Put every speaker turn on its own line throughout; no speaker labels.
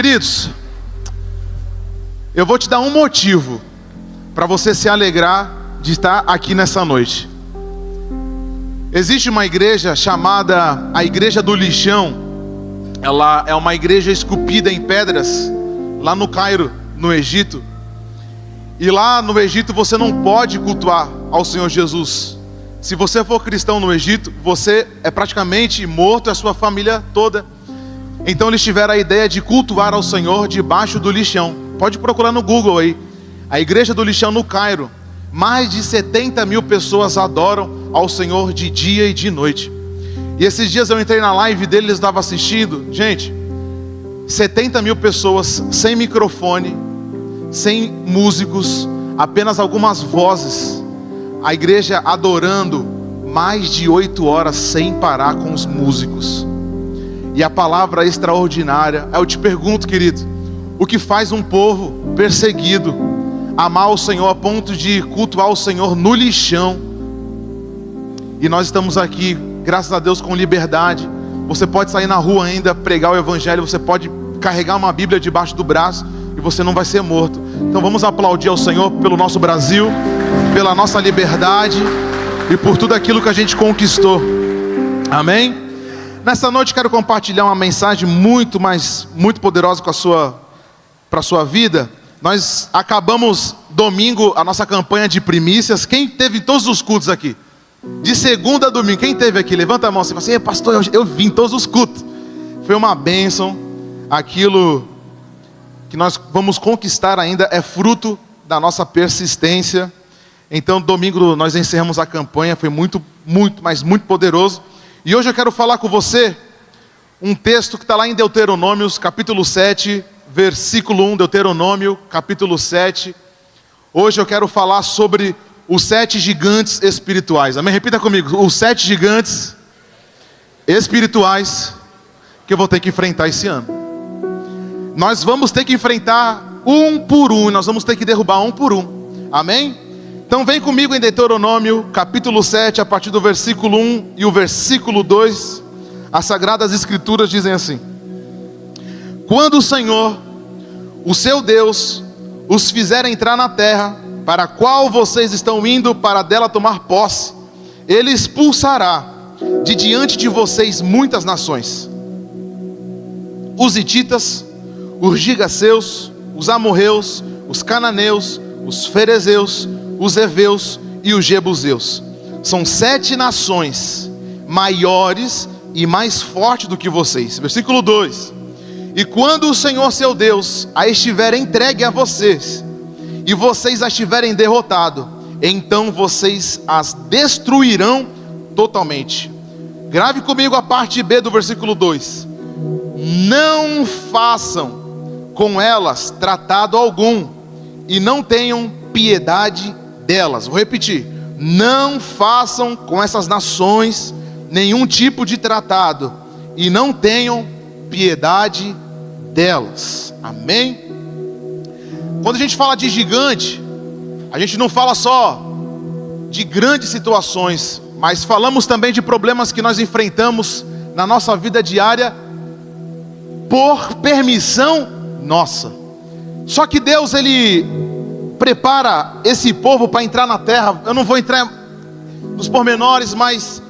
Queridos, eu vou te dar um motivo para você se alegrar de estar aqui nessa noite. Existe uma igreja chamada a Igreja do Lixão. Ela é uma igreja esculpida em pedras lá no Cairo, no Egito. E lá no Egito você não pode cultuar ao Senhor Jesus. Se você for cristão no Egito, você é praticamente morto, a sua família toda. Então eles tiveram a ideia de cultuar ao Senhor debaixo do lixão. Pode procurar no Google aí. A Igreja do Lixão no Cairo. Mais de 70 mil pessoas adoram ao Senhor de dia e de noite. E esses dias eu entrei na live dele, eles estavam assistindo. Gente, 70 mil pessoas sem microfone, sem músicos, apenas algumas vozes. A igreja adorando mais de 8 horas sem parar com os músicos. E a palavra extraordinária. Eu te pergunto, querido, o que faz um povo perseguido amar o Senhor a ponto de cultuar o Senhor no lixão? E nós estamos aqui, graças a Deus, com liberdade. Você pode sair na rua ainda, pregar o evangelho. Você pode carregar uma Bíblia debaixo do braço e você não vai ser morto. Então vamos aplaudir ao Senhor pelo nosso Brasil, pela nossa liberdade e por tudo aquilo que a gente conquistou. Amém? Nessa noite quero compartilhar uma mensagem muito poderosa para a sua vida. Nós acabamos domingo a nossa campanha de primícias. Quem teve todos os cultos aqui? De segunda a domingo, quem teve aqui? Levanta a mão, você fala assim: pastor, eu vim em todos os cultos. Foi uma bênção. Aquilo que nós vamos conquistar ainda é fruto da nossa persistência. Então domingo nós encerramos a campanha. Foi muito poderoso. E hoje eu quero falar com você um texto que está lá em Deuteronômios, capítulo 7, versículo 1, Deuteronômio, capítulo 7. Hoje eu quero falar sobre os 7 gigantes espirituais. Amém? Repita comigo: os 7 gigantes espirituais que eu vou ter que enfrentar esse ano. Nós vamos ter que enfrentar um por um, nós vamos ter que derrubar um por um. Amém? Então vem comigo em Deuteronômio, capítulo 7, a partir do versículo 1 e o versículo 2. As Sagradas Escrituras dizem assim: quando o Senhor, o seu Deus, os fizer entrar na terra, para a qual vocês estão indo para dela tomar posse, Ele expulsará de diante de vocês muitas nações: os hititas, os gigaseus, os amorreus, os cananeus, os ferezeus, os heveus e os jebuseus. São 7 nações maiores e mais fortes do que vocês. Versículo 2: e quando o Senhor seu Deus a estiver entregue a vocês, e vocês a estiverem derrotado, então vocês as destruirão totalmente. Grave comigo a parte B do versículo 2: não façam com elas tratado algum, e não tenham piedade delas. Vou repetir: não façam com essas nações nenhum tipo de tratado, e não tenham piedade delas. Amém? Quando a gente fala de gigante, a gente não fala só de grandes situações, mas falamos também de problemas que nós enfrentamos na nossa vida diária por permissão nossa. Só que Deus, Ele prepara esse povo para entrar na terra. Eu não vou entrar nos pormenores, mas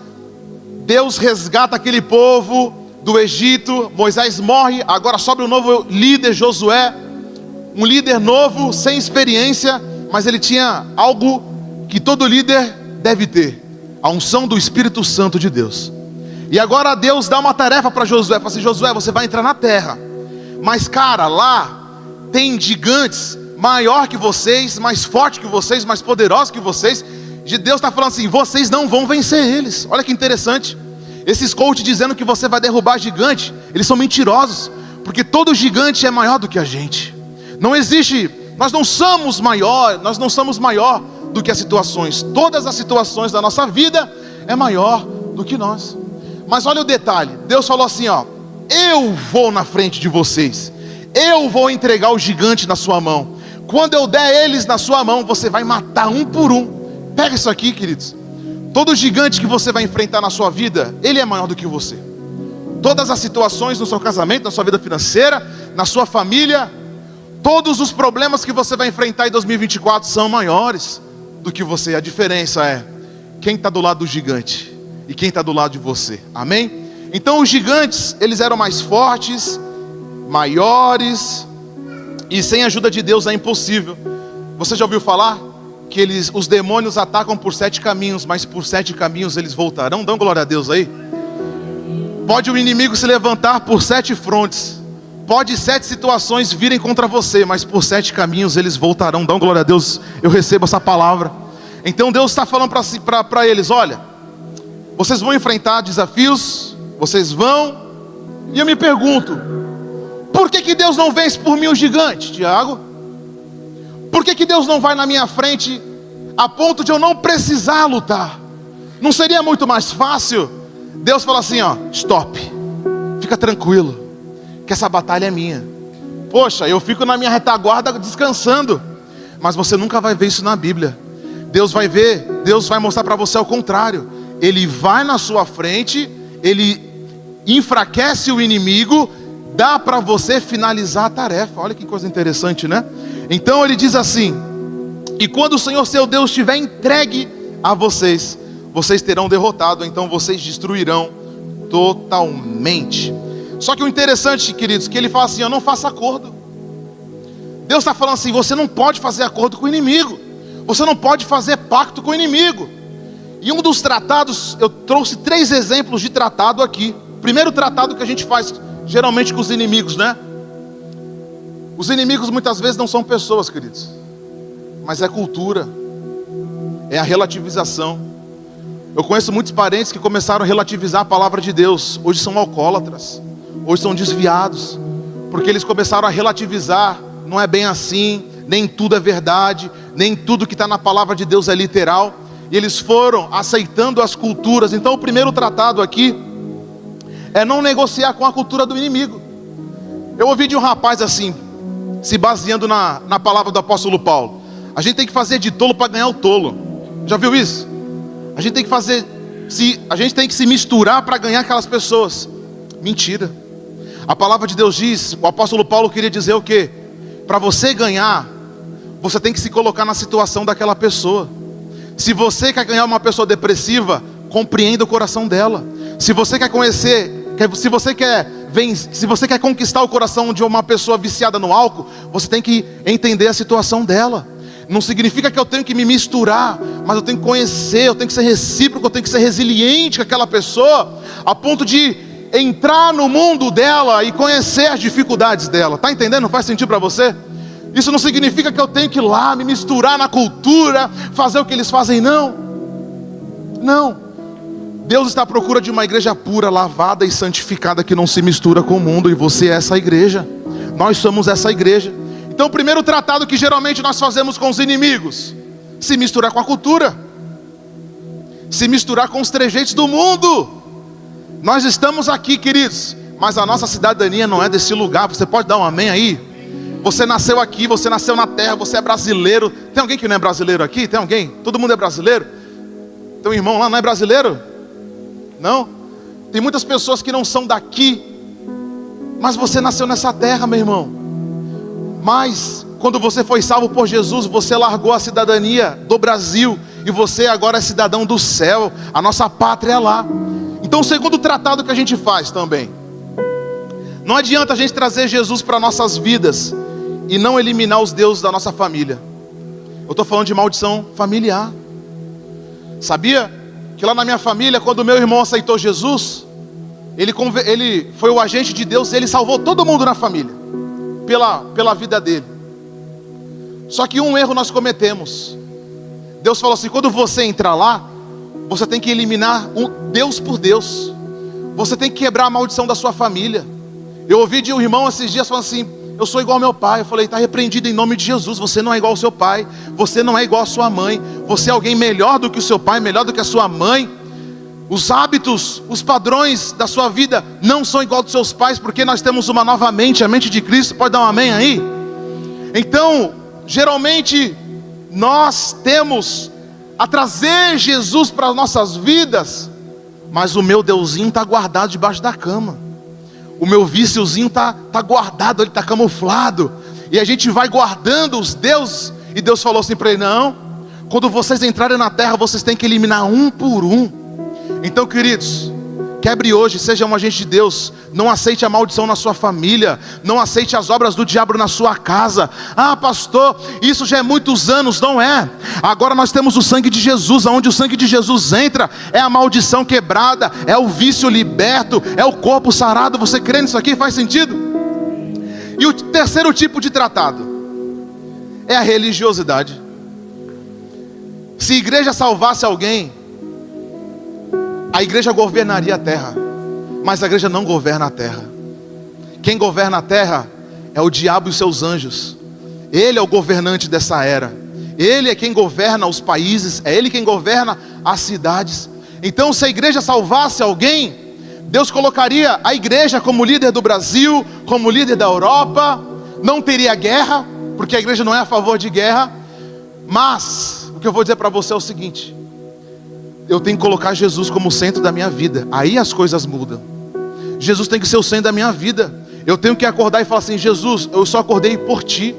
Deus resgata aquele povo do Egito. Moisés morre, agora sobe um novo líder, Josué. Um líder novo, sem experiência, mas ele tinha algo que todo líder deve ter: a unção do Espírito Santo de Deus. E agora Deus dá uma tarefa para Josué. Fala assim: Josué, você vai entrar na terra, mas cara, lá tem gigantes maior que vocês, mais forte que vocês, mais poderosos que vocês. De Deus está falando assim: vocês não vão vencer eles. Olha que interessante. Esses coaches dizendo que você vai derrubar gigante, eles são mentirosos, porque todo gigante é maior do que a gente. Não existe, nós não somos maior do que as situações. Todas as situações da nossa vida é maior do que nós. Mas olha o detalhe, Deus falou assim: ó, eu vou na frente de vocês, eu vou entregar o gigante na sua mão. Quando eu der eles na sua mão, você vai matar um por um. Pega isso aqui, queridos. Todo gigante que você vai enfrentar na sua vida, ele é maior do que você. Todas as situações no seu casamento, na sua vida financeira, na sua família, todos os problemas que você vai enfrentar em 2024 são maiores do que você. A diferença é quem está do lado do gigante e quem está do lado de você. Amém? Então os gigantes, eles eram mais fortes, maiores, e sem a ajuda de Deus é impossível. Você já ouviu falar que os demônios atacam por 7 caminhos, mas por 7 caminhos eles voltarão? Dão glória a Deus aí. Pode o inimigo se levantar por 7 frontes, pode 7 situações virem contra você, mas por 7 caminhos eles voltarão. Dão glória a Deus, eu recebo essa palavra. Então Deus está falando para eles: olha, vocês vão enfrentar desafios, vocês vão. E eu me pergunto, por que Deus não vence por mim o gigante, Tiago? Por que Deus não vai na minha frente a ponto de eu não precisar lutar? Não seria muito mais fácil? Deus fala assim, ó, stop, fica tranquilo, que essa batalha é minha. Poxa, eu fico na minha retaguarda descansando. Mas você nunca vai ver isso na Bíblia. Deus vai mostrar para você ao contrário. Ele vai na sua frente, ele enfraquece o inimigo, dá para você finalizar a tarefa. Olha que coisa interessante, né? Então ele diz assim: e quando o Senhor seu Deus estiver entregue a vocês, vocês terão derrotado, então vocês destruirão totalmente. Só que o interessante, queridos, que ele fala assim: eu não faço acordo. Deus está falando assim: você não pode fazer acordo com o inimigo, você não pode fazer pacto com o inimigo. E um dos tratados, eu trouxe 3 exemplos de tratado aqui. Primeiro tratado que a gente faz geralmente com os inimigos, né? Os inimigos muitas vezes não são pessoas, queridos, mas é cultura, é a relativização. Eu conheço muitos parentes que começaram a relativizar a palavra de Deus. Hoje são alcoólatras, hoje são desviados, porque eles começaram a relativizar. Não é bem assim, nem tudo é verdade, nem tudo que está na palavra de Deus é literal. E eles foram aceitando as culturas. Então o primeiro tratado aqui é não negociar com a cultura do inimigo. Eu ouvi de um rapaz assim, se baseando na palavra do apóstolo Paulo: a gente tem que fazer de tolo para ganhar o tolo. Já viu isso? A gente tem que se misturar para ganhar aquelas pessoas. Mentira. A palavra de Deus diz, o apóstolo Paulo queria dizer o quê? Para você ganhar, você tem que se colocar na situação daquela pessoa. Se você quer ganhar uma pessoa depressiva, compreenda o coração dela. Se você quer se você quer conquistar o coração de uma pessoa viciada no álcool, você tem que entender a situação dela. Não significa que eu tenho que me misturar, mas eu tenho que conhecer, eu tenho que ser recíproco, eu tenho que ser resiliente com aquela pessoa, a ponto de entrar no mundo dela e conhecer as dificuldades dela. Está entendendo? Não faz sentido para você? Isso não significa que eu tenho que ir lá, me misturar na cultura, fazer o que eles fazem, não. Não. Deus está à procura de uma igreja pura, lavada e santificada, que não se mistura com o mundo, e você é essa igreja. Nós somos essa igreja. Então o primeiro tratado que geralmente nós fazemos com os inimigos: se misturar com a cultura, se misturar com os trejeitos do mundo. Nós estamos aqui, queridos, mas a nossa cidadania não é desse lugar. Você pode dar um amém aí? Você nasceu aqui, você nasceu na terra, você é brasileiro. Tem alguém que não é brasileiro aqui? Tem alguém? Todo mundo é brasileiro? Tem um irmão lá, não é brasileiro? Não? Tem muitas pessoas que não são daqui, mas você nasceu nessa terra, meu irmão. Mas quando você foi salvo por Jesus, você largou a cidadania do Brasil e você agora é cidadão do céu. A nossa pátria é lá. Então o segundo tratado que a gente faz também: não adianta a gente trazer Jesus para nossas vidas e não eliminar os deuses da nossa família. Eu estou falando de maldição familiar. Sabia que lá na minha família, quando meu irmão aceitou Jesus, ele foi o agente de Deus, ele salvou todo mundo na família, pela vida dele. Só que um erro nós cometemos. Deus falou assim: quando você entrar lá, você tem que eliminar Deus por Deus. Você tem que quebrar a maldição da sua família. Eu ouvi de um irmão esses dias falando assim: eu sou igual ao meu pai. Eu falei: está repreendido em nome de Jesus. Você não é igual ao seu pai, você não é igual à sua mãe. Você é alguém melhor do que o seu pai, melhor do que a sua mãe. Os hábitos, os padrões da sua vida não são igual aos dos seus pais, porque nós temos uma nova mente, a mente de Cristo. Pode dar um amém aí? Então, geralmente nós temos a trazer Jesus para as nossas vidas, mas o meu Deusinho está guardado debaixo da cama. o meu viciozinho tá guardado, ele tá camuflado. E a gente vai guardando os deuses. E Deus falou assim para ele: não, quando vocês entrarem na terra, vocês têm que eliminar um por um. Então, queridos, quebre hoje, seja um agente de Deus. Não aceite a maldição na sua família. Não aceite as obras do diabo na sua casa. Ah, pastor, isso já é muitos anos. Não é. Agora nós temos o sangue de Jesus. Onde o sangue de Jesus entra, é a maldição quebrada, é o vício liberto, é o corpo sarado. Você crê nisso aqui? Faz sentido? E o terceiro tipo de tratado é a religiosidade. Se a igreja salvasse alguém, a igreja governaria a terra, mas a igreja não governa a terra. Quem governa a terra é o diabo e os seus anjos. Ele é o governante dessa era. Ele é quem governa os países, é ele quem governa as cidades. Então, se a igreja salvasse alguém, Deus colocaria a igreja como líder do Brasil, como líder da Europa. Não teria guerra, porque a igreja não é a favor de guerra. Mas o que eu vou dizer para você é o seguinte: eu tenho que colocar Jesus como centro da minha vida. Aí as coisas mudam. Jesus tem que ser o centro da minha vida. Eu tenho que acordar e falar assim: Jesus, eu só acordei por ti.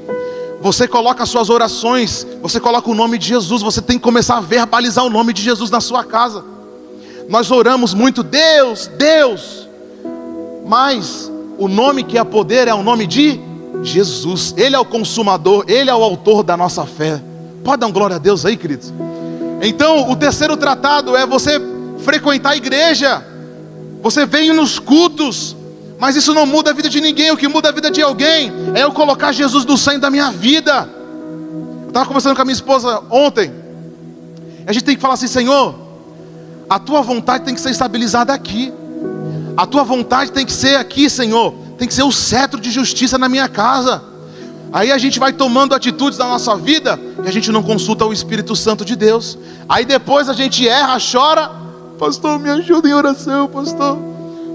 Você coloca as suas orações, você coloca o nome de Jesus. Você tem que começar a verbalizar o nome de Jesus na sua casa. Nós oramos muito, Deus, Deus, mas o nome que é poder é o nome de Jesus. Ele é o consumador, Ele é o autor da nossa fé. Pode dar um glória a Deus aí, queridos? Então, o terceiro tratado é você frequentar a igreja. Você vem nos cultos, mas isso não muda a vida de ninguém. O que muda a vida de alguém é eu colocar Jesus no centro da minha vida. Eu estava conversando com a minha esposa ontem. A gente tem que falar assim: Senhor, a tua vontade tem que ser estabilizada aqui. A tua vontade tem que ser aqui, Senhor. Tem que ser o cetro de justiça na minha casa. Aí a gente vai tomando atitudes na nossa vida e a gente não consulta o Espírito Santo de Deus. Aí depois a gente erra, chora: pastor, me ajuda em oração, pastor.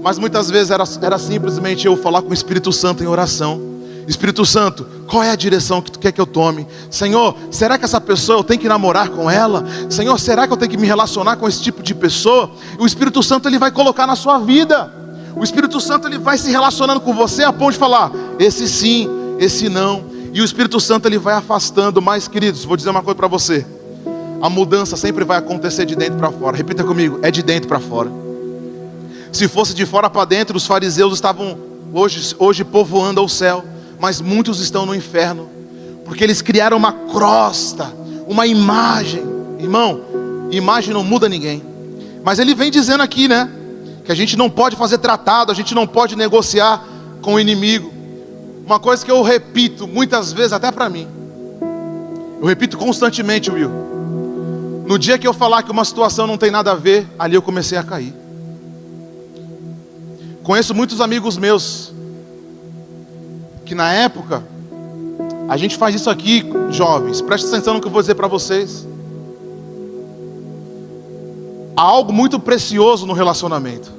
Mas muitas vezes era simplesmente eu falar com o Espírito Santo em oração. Espírito Santo, qual é a direção que tu quer que eu tome? Senhor, será que essa pessoa eu tenho que namorar com ela? Senhor, será que eu tenho que me relacionar com esse tipo de pessoa? O Espírito Santo, ele vai colocar na sua vida. O Espírito Santo, ele vai se relacionando com você a ponto de falar: esse sim, esse não. E o Espírito Santo, ele vai afastando. Mas, queridos, vou dizer uma coisa para você: a mudança sempre vai acontecer de dentro para fora. Repita comigo: é de dentro para fora. Se fosse de fora para dentro, os fariseus estavam hoje povoando o céu, mas muitos estão no inferno, porque eles criaram uma crosta, uma imagem. Irmão, imagem não muda ninguém. Mas ele vem dizendo aqui, né, que a gente não pode fazer tratado, a gente não pode negociar com o inimigo. Uma coisa que eu repito muitas vezes, até para mim, eu repito constantemente, Will: no dia que eu falar que uma situação não tem nada a ver, ali eu comecei a cair. Conheço muitos amigos meus que na época, a gente faz isso aqui, jovens, preste atenção no que eu vou dizer para vocês. Há algo muito precioso no relacionamento,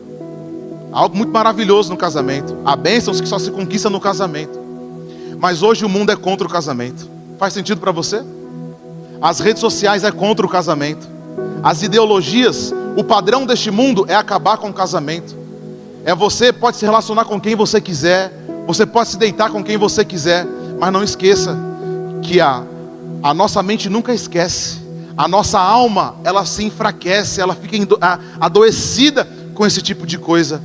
há algo muito maravilhoso no casamento. Há bênçãos que só se conquistam no casamento. Mas hoje o mundo é contra o casamento. Faz sentido para você? As redes sociais é contra o casamento. As ideologias, o padrão deste mundo é acabar com o casamento. Você pode se relacionar com quem você quiser, você pode se deitar com quem você quiser, mas não esqueça que a nossa mente nunca esquece. A nossa alma, ela se enfraquece, ela fica adoecida com esse tipo de coisa.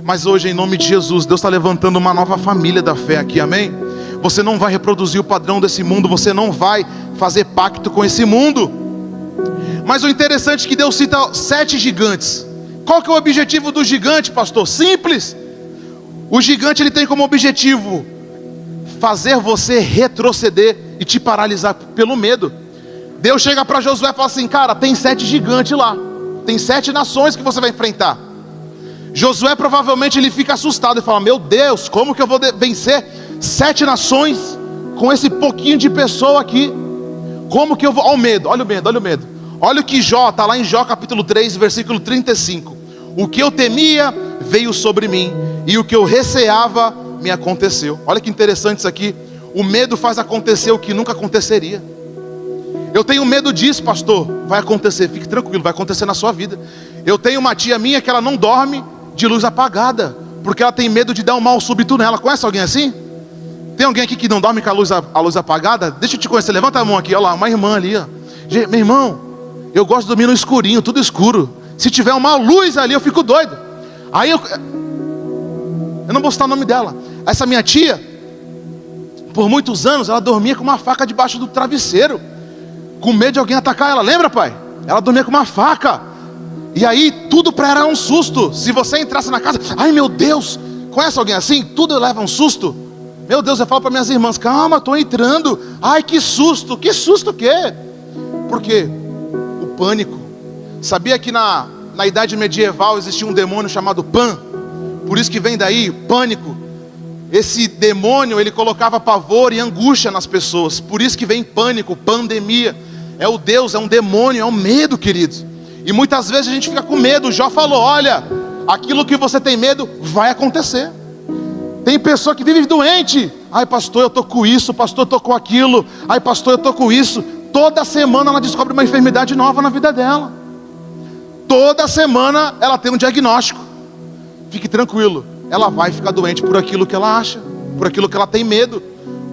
Mas hoje, em nome de Jesus, Deus está levantando uma nova família da fé aqui, amém? Você não vai reproduzir o padrão desse mundo, você não vai fazer pacto com esse mundo. Mas o interessante é que Deus cita 7 gigantes. Qual que é o objetivo do gigante, pastor? Simples. O gigante, ele tem como objetivo fazer você retroceder e te paralisar pelo medo. Deus chega para Josué e fala assim: cara, tem 7 gigantes lá, tem 7 nações que você vai enfrentar. Josué provavelmente ele fica assustado e fala: meu Deus, como que eu vou vencer 7 nações com esse pouquinho de pessoa aqui? Como que eu vou? Olha o medo, olha o medo, olha o medo. Olha o que Jó, está lá em Jó capítulo 3, versículo 35. O que eu temia veio sobre mim, e o que eu receava me aconteceu. Olha que interessante isso aqui. O medo faz acontecer o que nunca aconteceria. Eu tenho medo disso, pastor. Vai acontecer, fique tranquilo, vai acontecer na sua vida. Eu tenho uma tia minha que ela não dorme de luz apagada. porque ela tem medo de dar um mal súbito nela. Conhece alguém assim? Tem alguém aqui que não dorme com a luz apagada? Deixa eu te conhecer, levanta a mão aqui, olha lá, uma irmã ali, ó. Meu irmão, eu gosto de dormir no escurinho, tudo escuro. Se tiver uma luz ali, eu fico doido. Aí eu não vou citar o nome dela. Essa minha tia, por muitos anos, ela dormia com uma faca debaixo do travesseiro, com medo de alguém atacar ela. Lembra, pai? Ela dormia com uma faca. E aí, tudo para ela era um susto. Se você entrasse na casa, ai meu Deus, conhece alguém assim? Tudo leva um susto. Meu Deus, eu falo para minhas irmãs, calma, estou entrando. Ai, que susto o quê? Por quê? O pânico. Sabia que na idade medieval existia um demônio chamado Pan? Por isso que vem daí, pânico. Esse demônio, ele colocava pavor e angústia nas pessoas. Por isso que vem pânico, pandemia. É o Deus, é um demônio, é um medo, queridos. E muitas vezes a gente fica com medo. Jó falou, olha, aquilo que você tem medo vai acontecer. Tem pessoa que vive doente. Ai pastor, eu estou com isso, pastor, eu estou com aquilo. Ai pastor, eu estou com isso. Toda semana ela descobre uma enfermidade nova na vida dela. Toda semana ela tem um diagnóstico. Fique tranquilo, ela vai ficar doente por aquilo que ela acha, por aquilo que ela tem medo.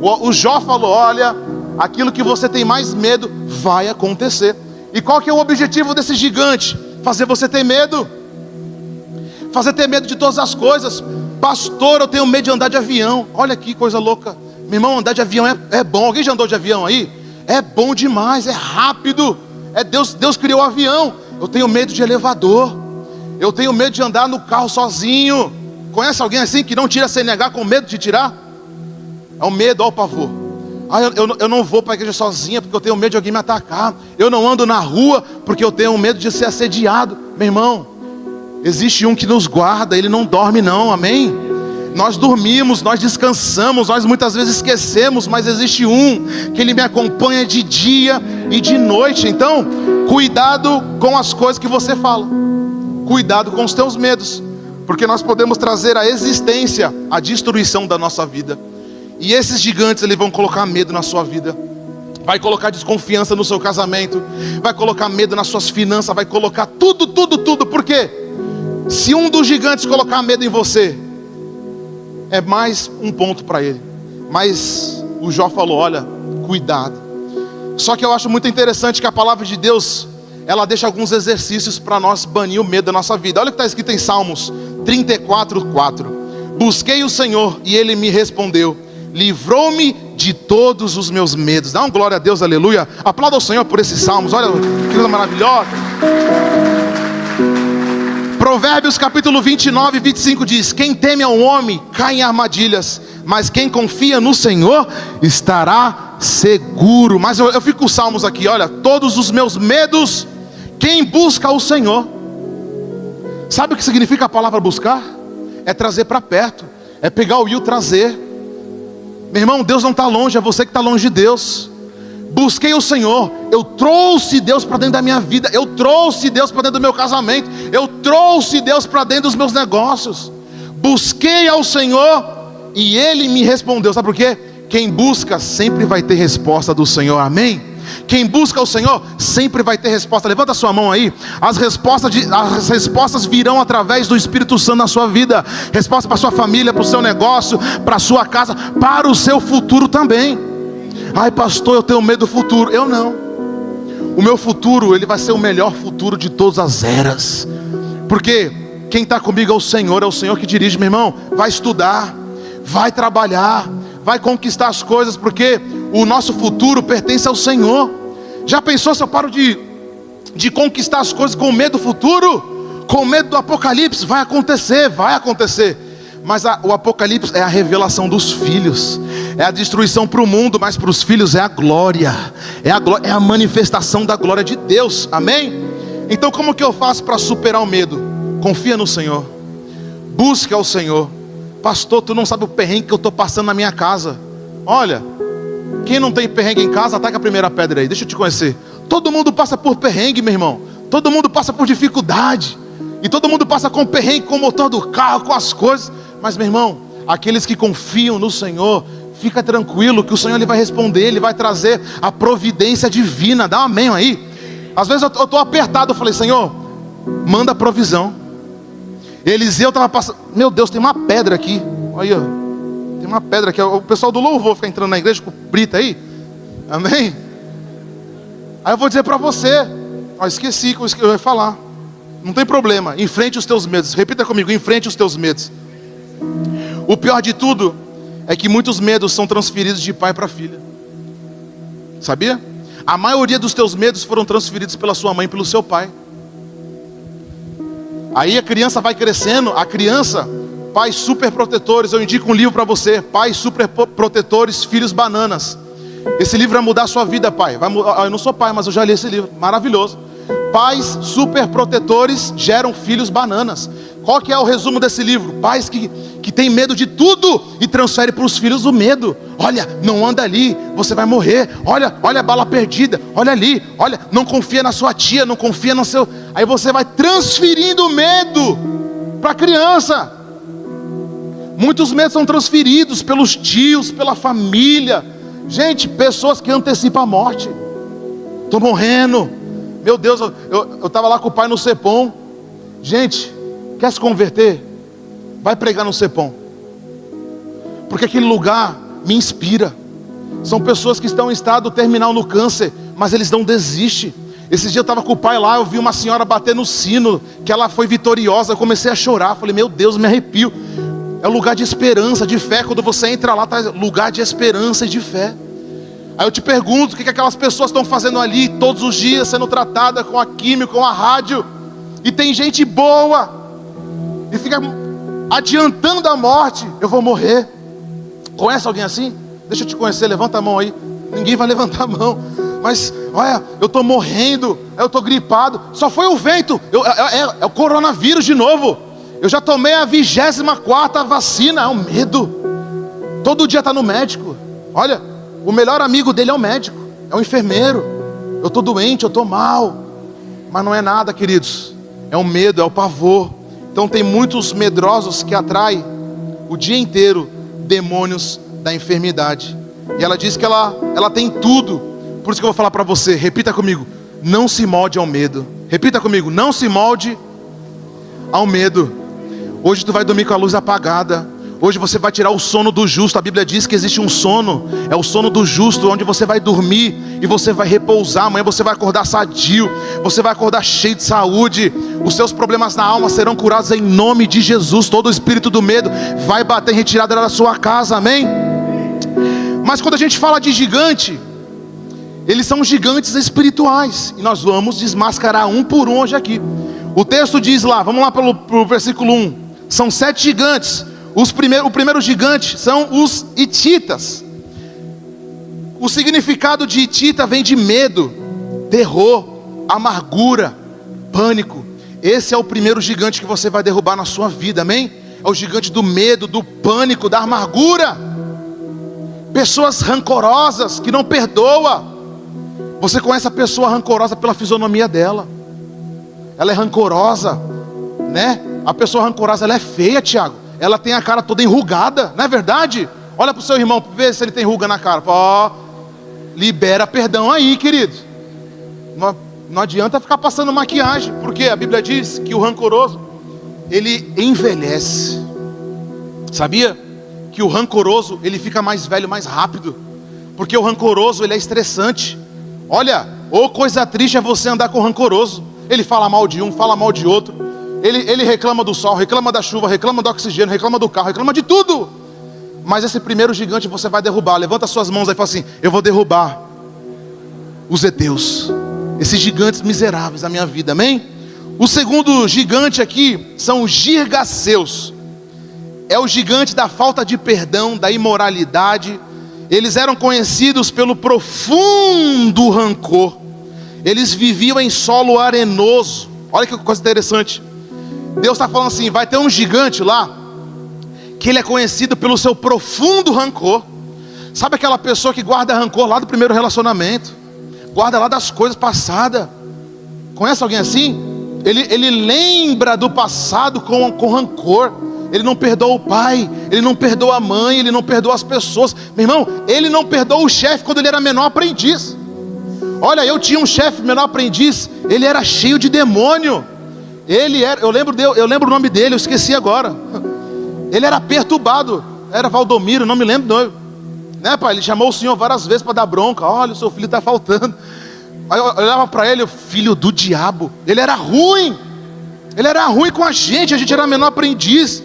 O Jó falou, olha, aquilo que você tem mais medo vai acontecer. E qual que é o objetivo desse gigante? Fazer você ter medo. Fazer ter medo de todas as coisas. Pastor, eu tenho medo de andar de avião. Olha que coisa louca. Meu irmão, andar de avião é bom. Alguém já andou de avião aí? É bom demais, é rápido. É Deus criou o avião. Eu tenho medo de elevador. Eu tenho medo de andar no carro sozinho. Conhece alguém assim que não tira CNH com medo de tirar? É o medo, olha o pavor. Eu não vou para a igreja sozinha porque eu tenho medo de alguém me atacar. Eu não ando na rua porque eu tenho medo de ser assediado. Meu irmão, existe um que nos guarda, ele não dorme não, amém? Nós dormimos, nós descansamos, nós muitas vezes esquecemos, mas existe um que ele me acompanha de dia e de noite. Então, cuidado com as coisas que você fala. Cuidado com os teus medos, porque nós podemos trazer à existência a destruição da nossa vida. E esses gigantes, eles vão colocar medo na sua vida. Vai colocar desconfiança no seu casamento. Vai colocar medo nas suas finanças. Vai colocar tudo. Por quê? Se um dos gigantes colocar medo em você, é mais um ponto para ele. Mas o Jó falou, olha, cuidado. Só que eu acho muito interessante que a palavra de Deus, ela deixa alguns exercícios para nós banir o medo da nossa vida. Olha o que está escrito em Salmos 34:4. Busquei o Senhor e Ele me respondeu. Livrou-me de todos os meus medos. Dá uma glória a Deus, aleluia. Aplauda o Senhor por esses salmos. Olha que coisa maravilhosa. Provérbios capítulo 29:25 diz: quem teme ao homem cai em armadilhas, mas quem confia no Senhor estará seguro. Mas eu fico com os salmos aqui, olha, todos os meus medos, quem busca o Senhor. Sabe o que significa a palavra buscar? É trazer para perto, é pegar o Will, trazer. Meu irmão, Deus não está longe, é você que está longe de Deus. Busquei o Senhor, eu trouxe Deus para dentro da minha vida, eu trouxe Deus para dentro do meu casamento, eu trouxe Deus para dentro dos meus negócios. Busquei ao Senhor e Ele me respondeu. Sabe por quê? Quem busca sempre vai ter resposta do Senhor, amém? Quem busca o Senhor sempre vai ter resposta. Levanta a sua mão aí. As respostas virão através do Espírito Santo na sua vida. Resposta para a sua família, para o seu negócio, para a sua casa, para o seu futuro também. Ai pastor, eu tenho medo do futuro. Eu não. O meu futuro, ele vai ser o melhor futuro de todas as eras. Porque quem está comigo é o Senhor que dirige, meu irmão. Vai estudar, vai trabalhar, vai conquistar as coisas, porque o nosso futuro pertence ao Senhor. Já pensou se eu paro de conquistar as coisas com medo do futuro? Com medo do apocalipse? Vai acontecer. Mas o apocalipse é a revelação dos filhos. É a destruição para o mundo, mas para os filhos é a glória. É a manifestação da glória de Deus, amém? Então como que eu faço para superar o medo? Confia no Senhor. Busque ao Senhor. Pastor, tu não sabe o perrengue que eu estou passando na minha casa. Olha, quem não tem perrengue em casa, ataca a primeira pedra aí, deixa eu te conhecer. Todo mundo passa por perrengue, meu irmão. Todo mundo passa por dificuldade. E todo mundo passa com perrengue, com o motor do carro, com as coisas. Mas meu irmão, aqueles que confiam no Senhor, fica tranquilo que o Senhor ele vai responder. Ele vai trazer a providência divina. Dá um amém aí. Às vezes eu estou apertado, eu falei, Senhor, manda provisão. Eliseu estava passando, meu Deus, tem uma pedra aqui, olha, tem uma pedra aqui, o pessoal do louvor fica entrando na igreja com brita aí, amém? Aí eu vou dizer para você, esqueci que eu ia falar, não tem problema, enfrente os teus medos, repita comigo, enfrente os teus medos. O pior de tudo é que muitos medos são transferidos de pai para filha, sabia? A maioria dos teus medos foram transferidos pela sua mãe e pelo seu pai. Aí a criança vai crescendo, pais super protetores, eu indico um livro para você, Pais Super Protetores, Filhos Bananas. Esse livro vai mudar a sua vida, pai. Eu não sou pai, mas eu já li esse livro, maravilhoso. Pais super protetores geram filhos bananas. Qual que é o resumo desse livro? Pais que têm medo de tudo e transferem para os filhos o medo. Olha, não anda ali, você vai morrer. Olha a bala perdida, olha ali. Olha, não confia na sua tia, não confia no seu... Aí você vai transferindo o medo para a criança. Muitos medos são transferidos pelos tios, pela família. Gente, pessoas que antecipam a morte. Estou morrendo. Meu Deus, eu estava lá com o pai no Cepom. Gente, quer se converter? Vai pregar no Cepom. Porque aquele lugar me inspira. São pessoas que estão em estado terminal no câncer, mas eles não desistem. Esse dia eu estava com o pai lá, eu vi uma senhora bater no sino, que ela foi vitoriosa, eu comecei a chorar, falei, meu Deus, me arrepio. É um lugar de esperança, de fé. Quando você entra lá, está lugar de esperança e de fé. Aí eu te pergunto, o que aquelas pessoas estão fazendo ali, todos os dias, sendo tratadas com a química, com a rádio. E tem gente boa, e fica adiantando a morte. Eu vou morrer. Conhece alguém assim? Deixa eu te conhecer, levanta a mão aí. Ninguém vai levantar a mão. Mas, olha, eu estou morrendo, eu estou gripado. Só foi o vento, é o coronavírus de novo. Eu já tomei a 24ª vacina, é um medo. Todo dia está no médico. Olha, o melhor amigo dele é o médico, é o enfermeiro. Eu estou doente, eu estou mal. Mas não é nada, queridos. É o medo, é o pavor. Então tem muitos medrosos que atraem o dia inteiro demônios da enfermidade. E ela diz que ela tem tudo. Por isso que eu vou falar para você, repita comigo, não se molde ao medo. Repita comigo, não se molde ao medo. Hoje tu vai dormir com a luz apagada. Hoje você vai tirar o sono do justo. A Bíblia diz que existe um sono, é o sono do justo, onde você vai dormir e você vai repousar. Amanhã você vai acordar sadio, você vai acordar cheio de saúde. Os seus problemas na alma serão curados em nome de Jesus. Todo o espírito do medo vai bater em retirada da sua casa, amém? Mas quando a gente fala de gigante, eles são gigantes espirituais, e nós vamos desmascarar um por um hoje aqui. O texto diz lá, vamos lá pelo versículo 1, são 7 gigantes. O primeiro gigante são os hititas. O significado de hitita vem de medo, terror, amargura, pânico. Esse é o primeiro gigante que você vai derrubar na sua vida, amém? É o gigante do medo, do pânico, da amargura. Pessoas rancorosas que não perdoam. Você conhece a pessoa rancorosa pela fisionomia dela. Ela é rancorosa, né? A pessoa rancorosa, ela é feia, Tiago. Ela tem a cara toda enrugada, não é verdade? Olha para o seu irmão, vê se ele tem ruga na cara. Ó, libera perdão aí, querido. Não adianta ficar passando maquiagem, porque a Bíblia diz que o rancoroso, ele envelhece. Sabia? Que o rancoroso, ele fica mais velho mais rápido. Porque o rancoroso, ele é estressante. Olha, ô coisa triste é você andar com rancoroso. Ele fala mal de um, fala mal de outro. Ele reclama do sol, reclama da chuva, reclama do oxigênio, reclama do carro, reclama de tudo. Mas esse primeiro gigante você vai derrubar. Levanta suas mãos aí e fala assim, eu vou derrubar os heteus, esses gigantes miseráveis da minha vida, amém? O segundo gigante aqui são os girgaceus. É o gigante da falta de perdão, da imoralidade. Eles eram conhecidos pelo profundo rancor. Eles viviam em solo arenoso. Olha que coisa interessante. Deus está falando assim, vai ter um gigante lá, que ele é conhecido pelo seu profundo rancor. Sabe aquela pessoa que guarda rancor lá do primeiro relacionamento? Guarda lá das coisas passadas. Conhece alguém assim? Ele lembra do passado com rancor. Ele não perdoa o pai, ele não perdoa a mãe, ele não perdoa as pessoas. Meu irmão, ele não perdoa o chefe quando ele era menor aprendiz. Olha, eu tinha um chefe menor aprendiz, ele era cheio de demônio. Ele era, eu lembro o nome dele, eu esqueci agora. Ele era perturbado, era Valdomiro, não me lembro o nome. Né, pai? Ele chamou o senhor várias vezes para dar bronca. Olha, o seu filho está faltando. Aí eu olhava para ele, o filho do diabo. Ele era ruim com a gente era menor aprendiz.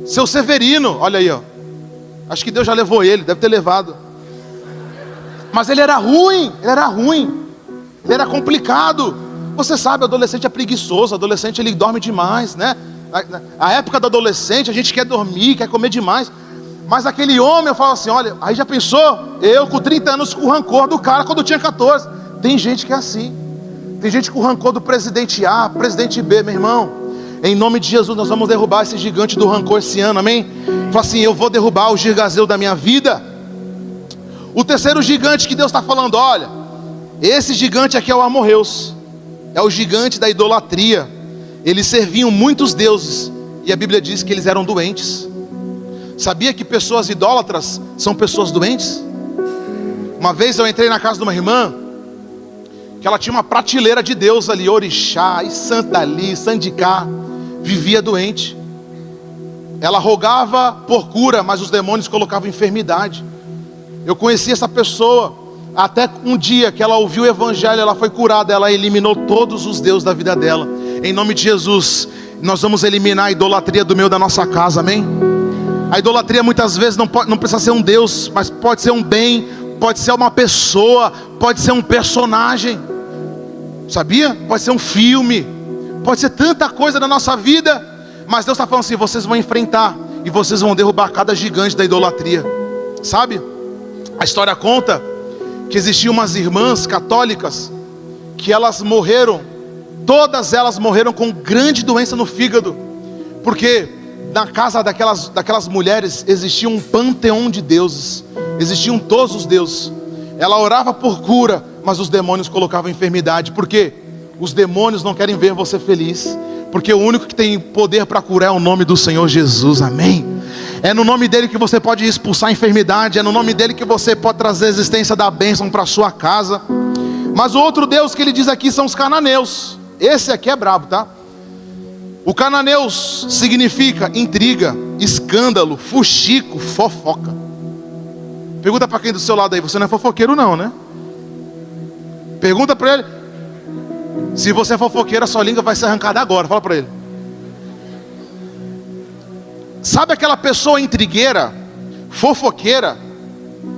Seu Severino, olha aí, ó. Acho que Deus já levou ele, deve ter levado. Mas ele era ruim, ele era complicado. Você sabe, adolescente é preguiçoso, adolescente ele dorme demais, né? A época do adolescente, a gente quer dormir, quer comer demais. Mas aquele homem, eu falo assim, olha, aí já pensou? Eu com 30 anos com o rancor do cara quando eu tinha 14. Tem gente que é assim. Tem gente com o rancor do presidente A, presidente B, meu irmão. Em nome de Jesus nós vamos derrubar esse gigante do rancor esse ano, amém? Fala assim, eu vou derrubar o Girgazeu da minha vida. O terceiro gigante que Deus está falando, olha, esse gigante aqui é o amorreus. É o gigante da idolatria. Eles serviam muitos deuses. E a Bíblia diz que eles eram doentes. Sabia que pessoas idólatras são pessoas doentes? Uma vez eu entrei na casa de uma irmã, que ela tinha uma prateleira de Deus ali, orixá, e santa ali, sandicá, vivia doente. Ela rogava por cura, mas os demônios colocavam enfermidade. Eu conheci essa pessoa, até um dia que ela ouviu o evangelho, ela foi curada, ela eliminou todos os deuses da vida dela. Em nome de Jesus, nós vamos eliminar a idolatria do meio da nossa casa, amém? A idolatria muitas vezes não precisa ser um Deus, mas pode ser um bem, pode ser uma pessoa, pode ser um personagem, sabia? Pode ser um filme, pode ser tanta coisa na nossa vida. Mas Deus está falando assim, vocês vão enfrentar e vocês vão derrubar cada gigante da idolatria. Sabe? A história conta que existiam umas irmãs católicas que elas morreram, todas elas morreram com grande doença no fígado, porque na casa daquelas mulheres existia um panteão de deuses, existiam todos os deuses. Ela orava por cura, mas os demônios colocavam enfermidade. Por quê? Os demônios não querem ver você feliz, porque o único que tem poder para curar é o nome do Senhor Jesus, amém? É no nome dele que você pode expulsar a enfermidade, é no nome dele que você pode trazer a existência da bênção para a sua casa. Mas o outro Deus que ele diz aqui são os cananeus. Esse aqui é brabo, tá? O cananeus significa intriga, escândalo, fuxico, fofoca. Pergunta para quem do seu lado aí, você não é fofoqueiro não, né? Pergunta para ele. Se você é fofoqueiro, a sua língua vai ser arrancada agora, fala para ele. Sabe aquela pessoa intrigueira, fofoqueira?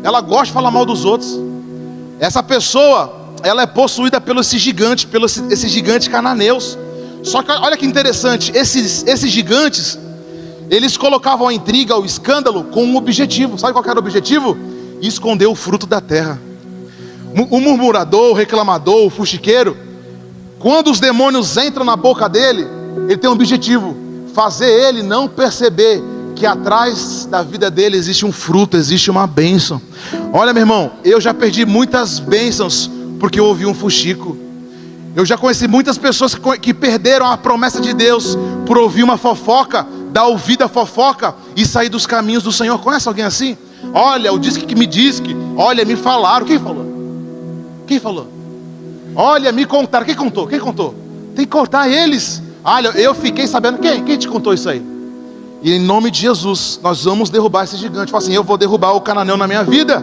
Ela gosta de falar mal dos outros. Essa pessoa, ela é possuída pelo esse gigante cananeus. Só que olha que interessante, esses gigantes, eles colocavam a intriga, o escândalo com um objetivo. Sabe qual era o objetivo? Esconder o fruto da terra. O murmurador, o reclamador, o fuxiqueiro, quando os demônios entram na boca dele, ele tem um objetivo: fazer ele não perceber que atrás da vida dele existe um fruto, existe uma bênção. Olha, meu irmão, eu já perdi muitas bênçãos porque eu ouvi um fuxico. Eu já conheci muitas pessoas que perderam a promessa de Deus por ouvir uma fofoca, dar ouvido à fofoca e sair dos caminhos do Senhor. Conhece alguém assim? Olha, o disque que me disse que, olha, me falaram. Quem falou? Quem falou? Olha, me contaram. Quem contou? Quem contou? Tem que contar eles. Olha, eu fiquei sabendo. Quem te contou isso aí? E em nome de Jesus, nós vamos derrubar esse gigante. Fala assim, eu vou derrubar o cananeu na minha vida.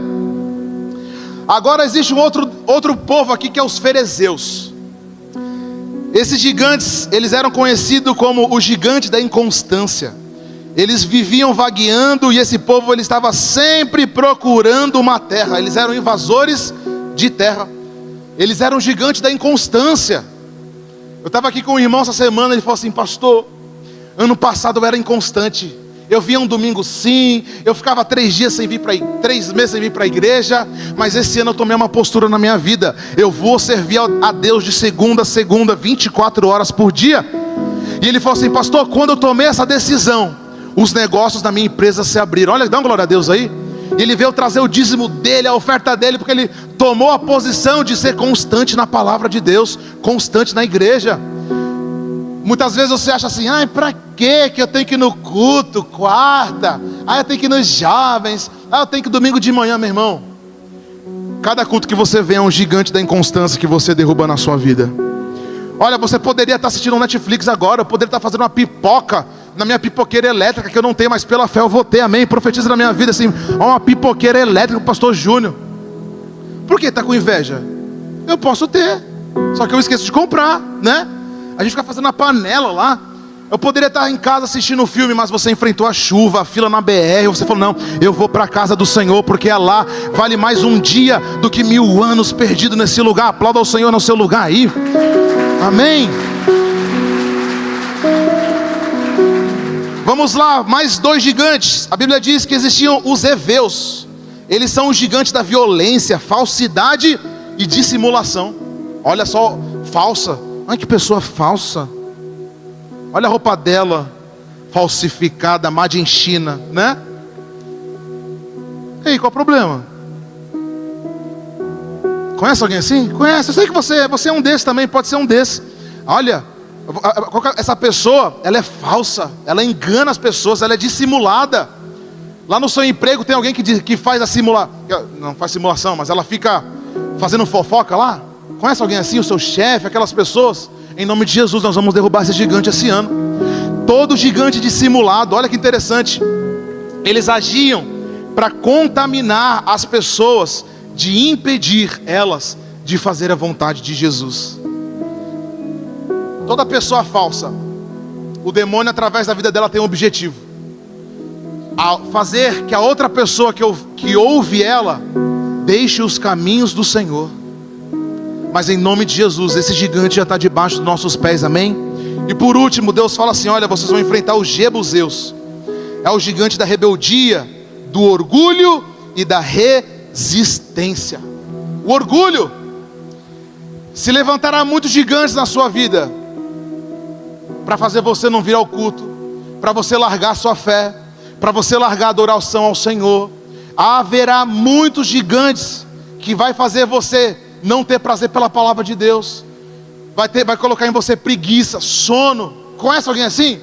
Agora existe um outro povo aqui que é os ferezeus. Esses gigantes, eles eram conhecidos como o gigante da inconstância. Eles viviam vagueando e esse povo ele estava sempre procurando uma terra. Eles eram invasores de terra. Eles eram gigantes da inconstância. Eu estava aqui com um irmão essa semana, ele falou assim, pastor, ano passado eu era inconstante. Eu vinha um domingo sim, eu ficava 3 meses sem vir para a igreja, mas esse ano eu tomei uma postura na minha vida. Eu vou servir a Deus de segunda a segunda, 24 horas por dia. E ele falou assim, pastor, quando eu tomei essa decisão, os negócios da minha empresa se abriram. Olha, dá uma glória a Deus aí. Ele veio trazer o dízimo dele, a oferta dele, porque ele tomou a posição de ser constante na palavra de Deus, constante na igreja. Muitas vezes você acha assim, pra que eu tenho que ir no culto, quarta? Eu tenho que ir nos jovens, eu tenho que ir domingo de manhã, meu irmão. Cada culto que você vem é um gigante da inconstância que você derruba na sua vida. Olha, você poderia estar assistindo um Netflix agora, eu poderia estar fazendo uma pipoca na minha pipoqueira elétrica, que eu não tenho, mas pela fé eu vou ter, amém? Profetiza na minha vida assim, ó, uma pipoqueira elétrica com o pastor Júnior. Por que está com inveja? Eu posso ter, só que eu esqueço de comprar, né? A gente fica fazendo a panela lá. Eu poderia estar em casa assistindo um filme, mas você enfrentou a chuva, a fila na BR, você falou, não, eu vou para a casa do Senhor, porque é lá, vale mais um dia do que 1000 anos perdido nesse lugar. Aplauda ao Senhor no seu lugar aí, amém? Vamos lá, mais 2 gigantes. A Bíblia diz que existiam os heveus. Eles são os gigantes da violência, falsidade e dissimulação. Olha só, falsa. Ai, que pessoa falsa. Olha a roupa dela, falsificada, made em China, né? E aí, qual o problema? Conhece alguém assim? Conhece, eu sei que você é um desses também, pode ser um desses. Olha, essa pessoa, ela é falsa, ela engana as pessoas, ela é dissimulada. Lá no seu emprego tem alguém que faz a simulação, não faz simulação, mas ela fica fazendo fofoca lá. Conhece alguém assim, o seu chefe, aquelas pessoas? Em nome de Jesus, nós vamos derrubar esse gigante esse ano. Todo gigante dissimulado, olha que interessante. Eles agiam para contaminar as pessoas, de impedir elas de fazer a vontade de Jesus. Toda pessoa falsa, o demônio através da vida dela tem um objetivo: fazer que a outra pessoa que ouve ela deixe os caminhos do Senhor. Mas em nome de Jesus, esse gigante já está debaixo dos nossos pés, amém? E por último, Deus fala assim, olha, vocês vão enfrentar os jebuseus. É o gigante da rebeldia, do orgulho e da resistência. O orgulho. Se levantará muitos gigantes na sua vida, para fazer você não vir ao culto, para você largar a sua fé, para você largar a adoração ao Senhor. Haverá muitos gigantes que vai fazer você não ter prazer pela palavra de Deus, vai colocar em você preguiça, sono. Conhece alguém assim?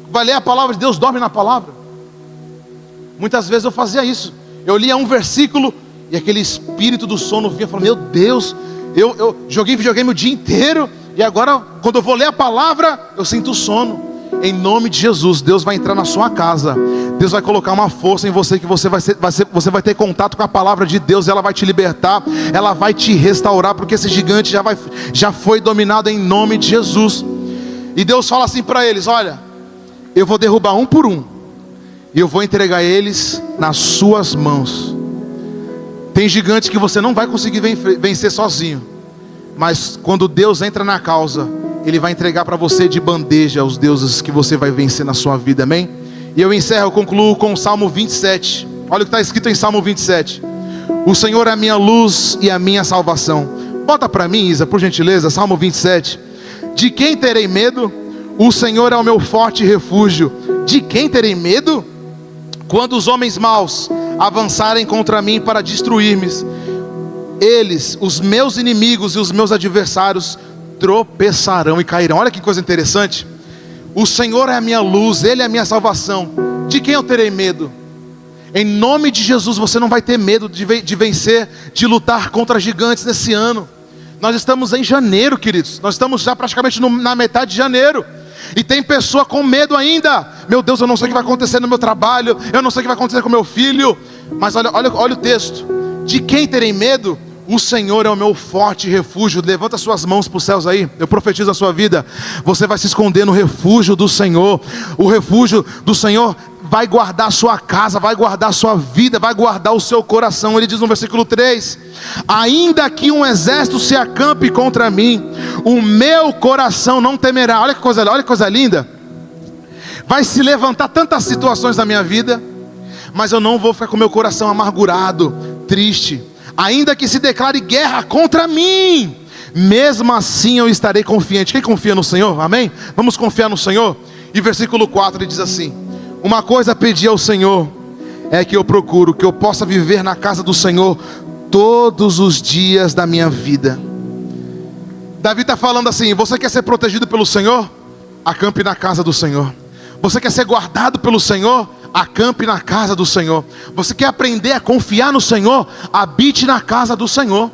Vai ler a palavra de Deus, dorme na palavra. Muitas vezes eu fazia isso, eu lia um versículo e aquele espírito do sono vinha e falava, meu Deus, eu joguei videogame o dia inteiro, e agora quando eu vou ler a palavra, eu sinto sono. Em nome de Jesus, Deus vai entrar na sua casa, Deus vai colocar uma força em você, que você vai ter contato com a palavra de Deus, ela vai te libertar, ela vai te restaurar, porque esse gigante já foi dominado em nome de Jesus. E Deus fala assim para eles, olha, eu vou derrubar um por um, e eu vou entregar eles nas suas mãos. Tem gigantes que você não vai conseguir vencer sozinho, mas quando Deus entra na causa, Ele vai entregar para você de bandeja os deuses que você vai vencer na sua vida, amém? E eu concluo com o Salmo 27. Olha o que está escrito em Salmo 27. O Senhor é a minha luz e a minha salvação. Bota para mim, Isa, por gentileza, Salmo 27. De quem terei medo? O Senhor é o meu forte refúgio. De quem terei medo? Quando os homens maus avançarem contra mim para destruir-me, eles, os meus inimigos e os meus adversários, tropeçarão e cairão. Olha que coisa interessante. O Senhor é a minha luz, Ele é a minha salvação. De quem eu terei medo? Em nome de Jesus, você não vai ter medo de vencer, de lutar contra gigantes nesse ano. Nós estamos em janeiro, queridos. Nós estamos já praticamente na metade de janeiro. E tem pessoa com medo ainda. Meu Deus, eu não sei o que vai acontecer no meu trabalho, eu não sei o que vai acontecer com meu filho. Mas olha o texto. De quem terei medo? O Senhor é o meu forte refúgio. Levanta suas mãos para os céus aí. Eu profetizo a sua vida. Você vai se esconder no refúgio do Senhor. O refúgio do Senhor vai guardar a sua casa, vai guardar a sua vida, vai guardar o seu coração. Ele diz no versículo 3: ainda que um exército se acampe contra mim, o meu coração não temerá. Olha que coisa linda. Vai se levantar tantas situações na minha vida, mas eu não vou ficar com meu coração amargurado, triste. Ainda que se declare guerra contra mim, mesmo assim eu estarei confiante. Quem confia no Senhor? Amém? Vamos confiar no Senhor? E versículo 4 ele diz assim: uma coisa pedi ao Senhor, é que eu procuro, que eu possa viver na casa do Senhor todos os dias da minha vida. Davi está falando assim: você quer ser protegido pelo Senhor? Acampe na casa do Senhor. Você quer ser guardado pelo Senhor? Acampe na casa do Senhor. Você quer aprender a confiar no Senhor? Habite na casa do Senhor.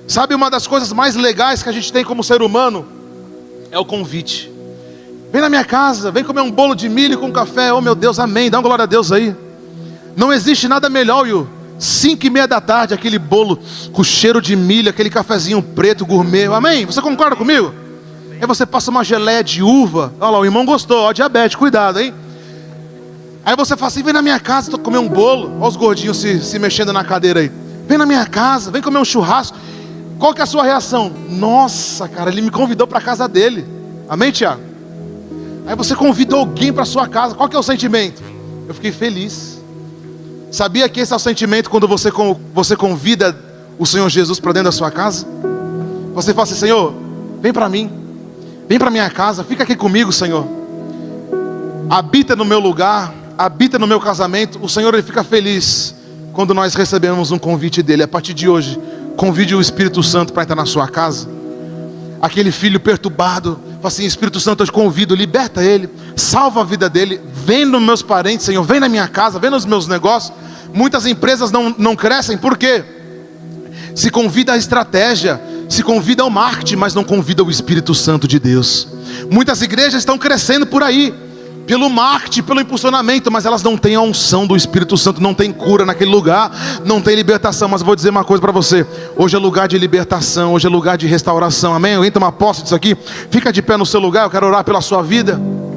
Sabe uma das coisas mais legais que a gente tem como ser humano? é o convite. Vem na minha casa, vem comer um bolo de milho com café. Oh meu Deus, amém, dá uma glória a Deus aí. Não existe nada melhor, Will. 5:30 da tarde, aquele bolo com cheiro de milho, aquele cafezinho preto, gourmet. Amém? Você concorda comigo? Aí você passa uma geleia de uva. Olha lá, o irmão gostou, ó, diabetes, cuidado, hein? Aí você fala assim, vem na minha casa, tô comer um bolo. Olha os gordinhos se mexendo na cadeira aí. Vem na minha casa, vem comer um churrasco. Qual que é a sua reação? Nossa, cara, ele me convidou para a casa dele. Amém, Tiago? Aí você convida alguém para sua casa. Qual que é o sentimento? Eu fiquei feliz. Sabia que esse é o sentimento quando você convida o Senhor Jesus para dentro da sua casa? Você fala assim, Senhor, vem para mim. Vem para minha casa, fica aqui comigo, Senhor. Habita no meu lugar, habita no meu casamento. O Senhor, ele fica feliz quando nós recebemos um convite dele. A partir de hoje, convide o Espírito Santo para entrar na sua casa. Aquele filho perturbado, fala assim, Espírito Santo, eu te convido, liberta ele, salva a vida dele. Vem nos meus parentes, Senhor, vem na minha casa, vem nos meus negócios. Muitas empresas não crescem, por quê? Se convida a estratégia, se convida ao marketing, mas não convida o Espírito Santo de Deus. Muitas igrejas estão crescendo por aí, pelo marketing, pelo impulsionamento, mas elas não têm a unção do Espírito Santo, não tem cura naquele lugar, não tem libertação. Mas eu vou dizer uma coisa para você, hoje é lugar de libertação, hoje é lugar de restauração, amém? Alguém toma posse disso aqui? Fica de pé no seu lugar, eu quero orar pela sua vida.